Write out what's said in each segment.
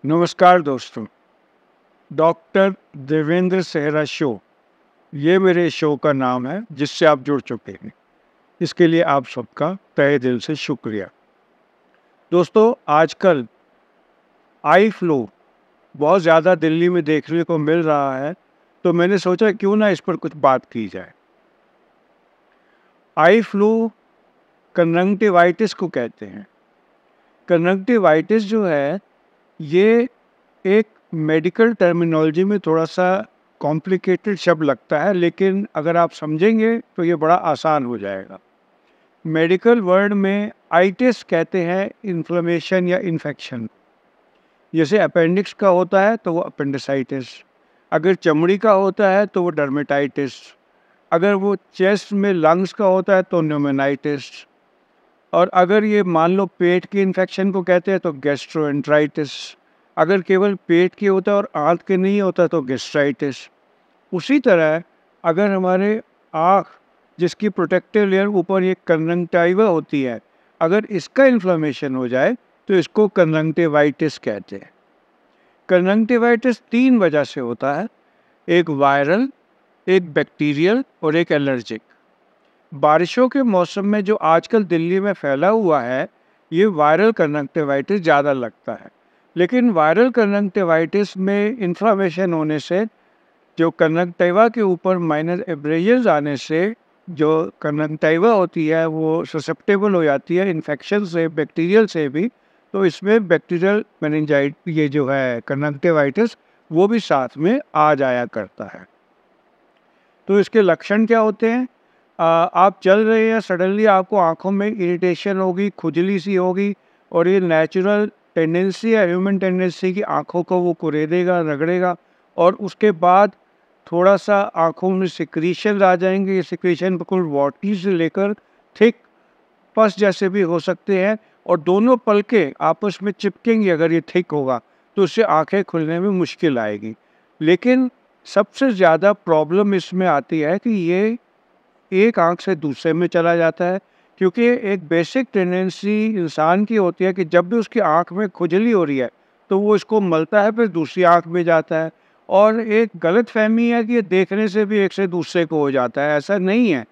नमस्कार दोस्तों। डॉक्टर देवेंद्र सेहरा शो, ये मेरे शो का नाम है जिससे आप जुड़ चुके हैं। इसके लिए आप सबका तहे दिल से शुक्रिया। दोस्तों, आजकल आई फ्लू बहुत ज़्यादा दिल्ली में देखने को मिल रहा है, तो मैंने सोचा क्यों ना इस पर कुछ बात की जाए। आई फ्लू कंजंक्टिवाइटिस को कहते हैं। कंजंक्टिवाइटिस जो है, ये एक मेडिकल टर्मिनोलॉजी में थोड़ा-सा कॉम्प्लिकेटेड शब्द लगता है, लेकिन अगर आप समझेंगे तो ये बड़ा आसान हो जाएगा। मेडिकल वर्ड में आइटिस कहते हैं इन्फ्लेमेशन या इन्फेक्शन। जैसे अपेंडिक्स का होता है तो वो अपेंडिसाइटिस, अगर चमड़ी का होता है तो वो डर्मेटाइटिस, अगर वो चेस्ट में लंग्स का होता है तो न्यूमोनाइटिस, और अगर ये मान लो पेट की इन्फेक्शन को कहते हैं तो गैस्ट्रोएंटराइटिस, अगर केवल पेट की होता है और आंत के नहीं होता तो गैस्ट्राइटिस। उसी तरह अगर हमारे आँख, जिसकी प्रोटेक्टिव लेयर ऊपर एक कंजंक्टिवा होती है, अगर इसका इन्फ्लेमेशन हो जाए तो इसको कंजंक्टिवाइटिस कहते हैं। कंजंक्टिवाइटिस 3 वजह से होता है, एक वायरल, एक बैक्टीरियल और एक एलर्जिक। बारिशों के मौसम में जो आजकल दिल्ली में फैला हुआ है, ये वायरल कंजंक्टिवाइटिस ज़्यादा लगता है। लेकिन वायरल कंजंक्टिवाइटिस में इन्फ्लेमेशन होने से, जो कंजंक्टिवा के ऊपर माइनर एब्रेजन्स आने से जो कंजंक्टिवा होती है वो ससेप्टेबल हो जाती है इन्फेक्शन से, बैक्टीरियल से भी। तो इसमें बैक्टीरियल मेनिंजाइट, ये जो है कंजंक्टिवाइटिस, वो भी साथ में आ जाया करता है। तो इसके लक्षण क्या होते हैं? आप चल रहे हैं, सडनली आपको आँखों में इरिटेशन होगी, खुजली सी होगी, और ये नेचुरल टेंडेंसी है, ह्यूमन टेंडेंसी की आँखों को वो कुरेदेगा, रगड़ेगा, और उसके बाद थोड़ा-सा आँखों में सिक्रीशन आ जाएँगे। ये सिक्रीशन बिल्कुल वाटरी से लेकर थिक पस जैसे भी हो सकते हैं, और दोनों पलकें आपस में चिपकेंगी। अगर ये थिक होगा तो उससे आँखें खुलने में मुश्किल आएगी। लेकिन सबसे ज़्यादा प्रॉब्लम इसमें आती है कि ये एक आँख से दूसरे में चला जाता है, क्योंकि एक बेसिक टेंडेंसी इंसान की होती है कि जब भी उसकी आँख में खुजली हो रही है तो वो इसको मलता है, फिर दूसरी आँख में जाता है। और एक गलतफ़हमी है कि ये देखने से भी एक से दूसरे को हो जाता है, ऐसा नहीं है।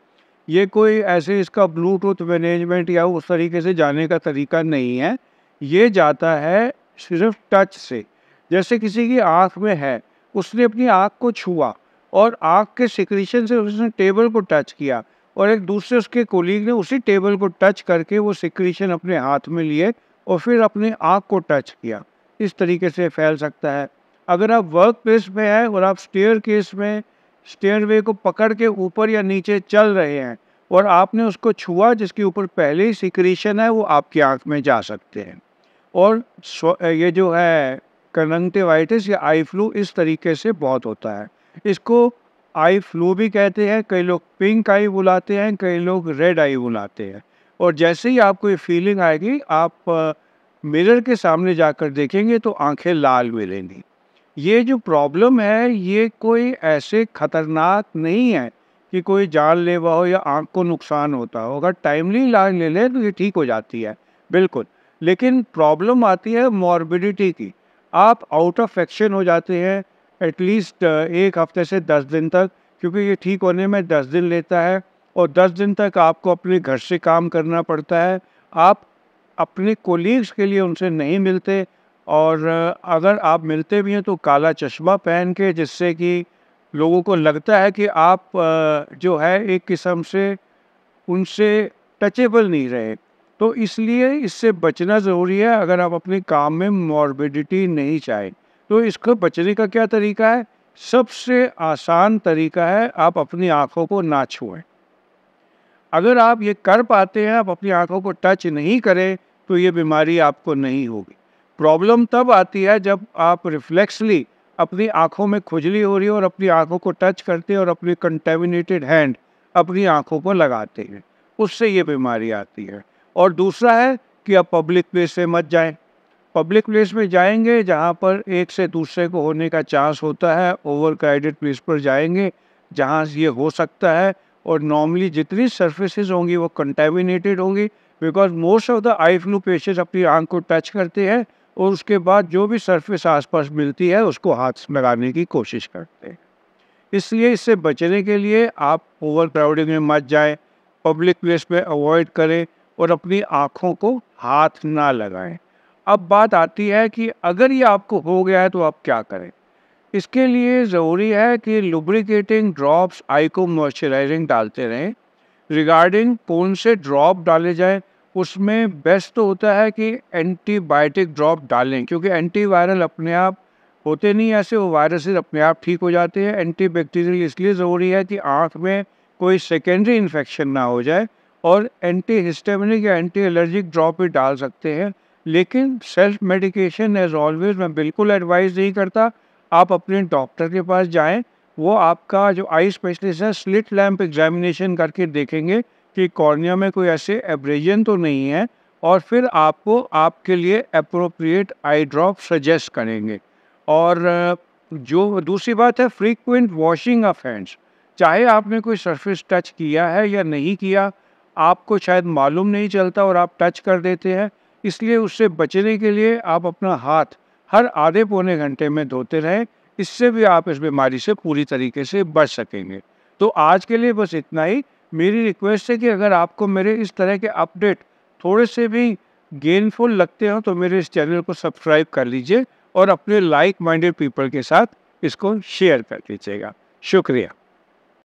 ये कोई ऐसे इसका ब्लूटूथ मैनेजमेंट या उस तरीके से जाने का तरीका नहीं है। ये जाता है सिर्फ़ टच से। जैसे किसी की आँख में है, उसने अपनी आँख को छुआ और आँख के सिक्रीशन से उसने टेबल को टच किया, और एक दूसरे उसके कोलीग ने उसी टेबल को टच करके वो सिक्रीशन अपने हाथ में लिए और फिर अपनी आँख को टच किया। इस तरीके से फैल सकता है। अगर आप वर्क प्लेस में हैं और आप स्टेयरकेस में स्टेयरवे को पकड़ के ऊपर या नीचे चल रहे हैं और आपने उसको छुआ जिसके ऊपर पहले ही सिक्रीशन है, वो आपकी आँख में जा सकते हैं। और ये जो है कंजंक्टिवाइटिस या आई फ्लू, इस तरीके से बहुत होता है। इसको आई फ्लू भी कहते हैं, कई लोग पिंक आई बुलाते हैं, कई लोग रेड आई बुलाते हैं। और जैसे ही आपको ये फीलिंग आएगी, आप मिरर के सामने जाकर देखेंगे तो आंखें लाल मिलेंगी। ये जो प्रॉब्लम है, ये कोई ऐसे खतरनाक नहीं है कि कोई जानलेवा हो या आँख को नुकसान होता हो। अगर टाइमली इलाज ले लें तो ये ठीक हो जाती है, बिल्कुल। लेकिन प्रॉब्लम आती है मॉर्बिडिटी की। आप आउट ऑफ एक्शन हो जाते हैं एटलीस्ट 1 हफ्ते से 10 दिन तक, क्योंकि ये ठीक होने में 10 दिन लेता है, और 10 दिन तक आपको अपने घर से काम करना पड़ता है। आप अपने कोलीग्स के लिए उनसे नहीं मिलते, और अगर आप मिलते भी हैं तो काला चश्मा पहन के, जिससे कि लोगों को लगता है कि आप जो है एक किस्म से उनसे टचेबल नहीं रहे। तो इसलिए इससे बचना ज़रूरी है अगर आप अपने काम में मॉर्बिडिटी नहीं चाहें। तो इसको बचने का क्या तरीका है? सबसे आसान तरीका है, आप अपनी आँखों को ना छुएँ। अगर आप ये कर पाते हैं, आप अपनी आँखों को टच नहीं करें, तो ये बीमारी आपको नहीं होगी। प्रॉब्लम तब आती है जब आप रिफ्लेक्सली अपनी आँखों में खुजली हो रही है और अपनी आँखों को टच करते हैं और अपनी कंटेमिनेटेड हैंड अपनी आँखों को लगाते हैं, उससे ये बीमारी आती है। और दूसरा है कि आप पब्लिक प्लेस पे मत जाएँ। पब्लिक प्लेस में जाएँगे जहाँ पर एक से दूसरे को होने का चांस होता है, ओवर क्राउडेड प्लेस पर जाएँगे जहाँ ये हो सकता है, और नॉर्मली जितनी सर्फेसेस होंगी वो कंटेमिनेटेड होंगी, because most of the eye flu patients अपनी आँख को टच करते हैं और उसके बाद जो भी सरफेस आसपास मिलती है उसको हाथ लगाने की कोशिश करते हैं। इसलिए इससे बचने के लिए आप ओवर क्राउडिंग में मत जाएं, पब्लिक प्लेस में अवॉइड करें और अपनी आँखों को हाथ ना लगाएं। अब बात आती है कि अगर ये आपको हो गया है तो आप क्या करें? इसके लिए ज़रूरी है कि लुब्रिकेटिंग ड्रॉप्स आई को मॉइस्चराइजिंग डालते रहें। रिगार्डिंग कौन से ड्रॉप डाले जाएँ, उसमें बेस्ट तो होता है कि एंटीबायोटिक ड्रॉप डालें, क्योंकि एंटीवायरल अपने आप होते नहीं ऐसे, वो वायरसेस अपने आप ठीक हो जाते हैं। एंटीबैक्टीरियल इसलिए ज़रूरी है कि आँख में कोई सेकेंडरी इन्फेक्शन ना हो जाए, और एंटी हिस्टामिनिक या एंटी एलर्जिक ड्रॉप भी डाल सकते हैं। लेकिन सेल्फ मेडिकेशन एज़ ऑलवेज़ मैं बिल्कुल एडवाइस नहीं करता। आप अपने डॉक्टर के पास जाएँ, वो आपका जो आई स्पेशलिस्ट है स्लिट लैंप एग्जामिनेशन करके देखेंगे कि कॉर्निया में कोई ऐसे एब्रेजन तो नहीं है, और फिर आपको आपके लिए अप्रोप्रिएट आई ड्रॉप सजेस्ट करेंगे। और जो दूसरी बात है, फ्रीक्वेंट वॉशिंग ऑफ हैंड्स। चाहे आपने कोई सरफेस टच किया है या नहीं किया, आपको शायद मालूम नहीं चलता और आप टच कर देते हैं, इसलिए उससे बचने के लिए आप अपना हाथ हर आधे पौने घंटे में धोते रहें। इससे भी आप इस बीमारी से पूरी तरीके से बच सकेंगे। तो आज के लिए बस इतना ही। मेरी रिक्वेस्ट है कि अगर आपको मेरे इस तरह के अपडेट थोड़े से भी गेनफुल लगते हो तो मेरे इस चैनल को सब्सक्राइब कर लीजिए और अपने लाइक माइंडेड पीपल के साथ इसको शेयर कर दीजिएगा। शुक्रिया।